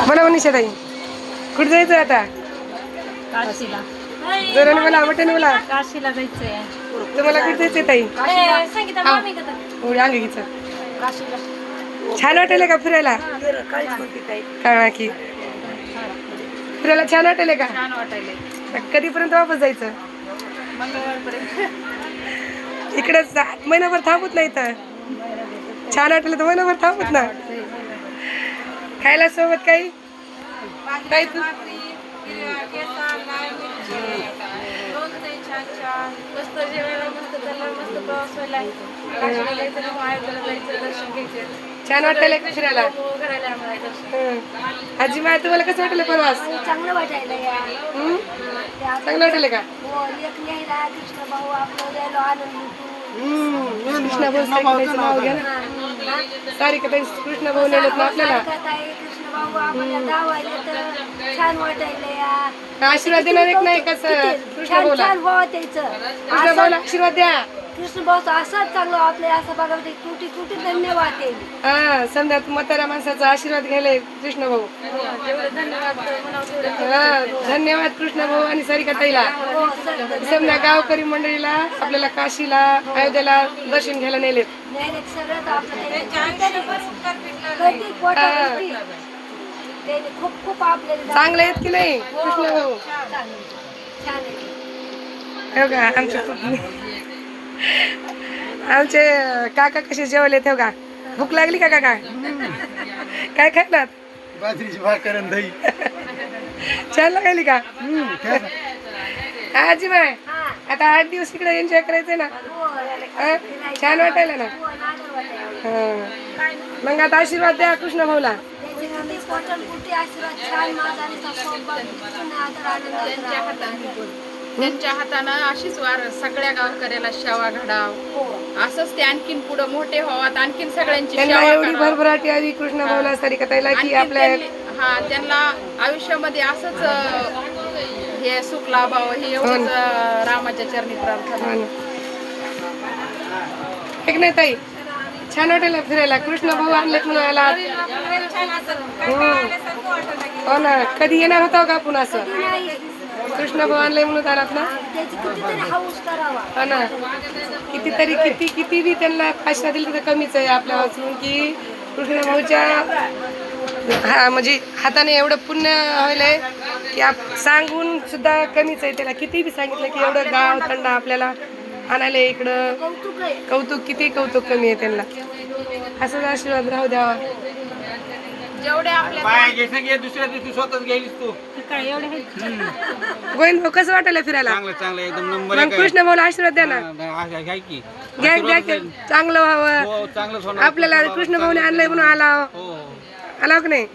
मला मनीषा ताई कुठे जायचं आता? काशीला. जरा मला मटण मला काशीला जायचंय. तुम्हाला कुठे जायचंय ताई? अंग घ्यायचं. काशीला छान वाटेल का फिरायला? कळा की फिरायला छान वाटेल का? छान वाटायलंय. कधीपर्यंत वापस जायचं? मंगळवारपर्यंत. इकडे महिनाभर थांबत नाही तर छान वाटेल तर महिनाभर थांबत ना. खायला सोबत काही काही तू मस्त जेवायला, मस्त त्याला, मस्त प्रवास व्हायला. काशीला जायचं, माहेरला जायचं, दर्शन घ्यायचं. छान वाटलेलं का फिरायला? करायला आम्हाला दर्शन. आजी माय तुम्हाला कसं वाटलं प्रवास? चांगलं वाटायला या चांगलं वाटलं का? हो एक न्यायला कृष्ण भाऊ आपलं द्यायला आनंद होतो. कृष्णा भाऊ नाव घ्या ना. सारिका ताई कृष्णा भाऊ नेलेत ना आपल्याला. कृष्ण भाऊ आपल्याला दावायला तर छान वाटायला या. आशीर्वाद देणार एक नाही कसं कृष्णा छान भाऊला? छान भाव त्याचं कृष्णा भाऊला आशीर्वाद द्या. कृष्ण भाऊचं असंच चांगलं आपल्या असं बघा कुठे कुठे धन्यवाद ते. हा समजा म्हाताऱ्या माणसाचा आशीर्वाद घ्यायला कृष्ण भाऊ. जेवढं धन्यवाद म्हणावं तेवढं. हा धन्यवाद कृष्ण भाऊ आणि सारिका ताईला. समजा गावकरी मंडळीला आपल्याला काशीला अयोध्येला दर्शन घ्यायला नेलेत. सगळं आपलं खूप खूप आपल्याला चांगले आहेत की नाही कृष्ण भाऊ? छान आहे. हो का आमचे काका कसे जेवले हो का? भूक लागली का काका? काय खायलात? बाजरीची भाकर आणि दही. छान लागली का? आजी बाय आता 8 दिवस इकडे एन्जॉय करायचंय ना. छान वाटायला ना. मग आता आशीर्वाद द्या कृष्ण भाऊला. त्यांच्या हातानं अशीच वार सगळ्या गावकऱ्याला सेवा घडाव, असंच ते आणखीन पुढे मोठे व्हावात, आणखीन सगळ्यांची त्यांना सेवा एवढी करावं. भरभराटी आली कृष्ण भाऊला सारिका ताईला की आणखीन आपल्या हा त्यांना आयुष्यामध्ये असंच हे सुख लाभावं हे एवढंच रामाच्या चरणी प्रार्थना. एक नाही ताई छान वाटेल फिरायला. कृष्ण भाऊ आणलेत म्हणून आला. हो ना कधी येणार होता का आपण असं? कृष्ण भाऊ आणले म्हणून आलात ना. हो ना कितीतरी किती बी त्यांना आशा दिली तर कमीच आहे आपल्या वाचून की कृष्ण भाऊच्या म्हणजे हाताने एवढं पुण्य व्हायलंय की सांगून सुद्धा कमीच आहे. त्याला किती बी सांगितलं की एवढं गाव थंड आपल्याला आणायला इकडं कौतुक किती कौतुक कमी आहे त्यांना. असंच आशीर्वाद राहू द्यावा. जेवढे आपल्या दुसऱ्या दिवशी स्वतःच गेलीस तू. गोविंद भाऊ कसं वाटायला फिरायला? चांगलं एकदम नंबर मग कृष्ण भाऊला आशीर्वाद द्या ना. की घ्या घ्या चांगलं व्हावं. चांगलंच आपल्याला कृष्ण भाऊने आणलंय म्हणून आला का नाही?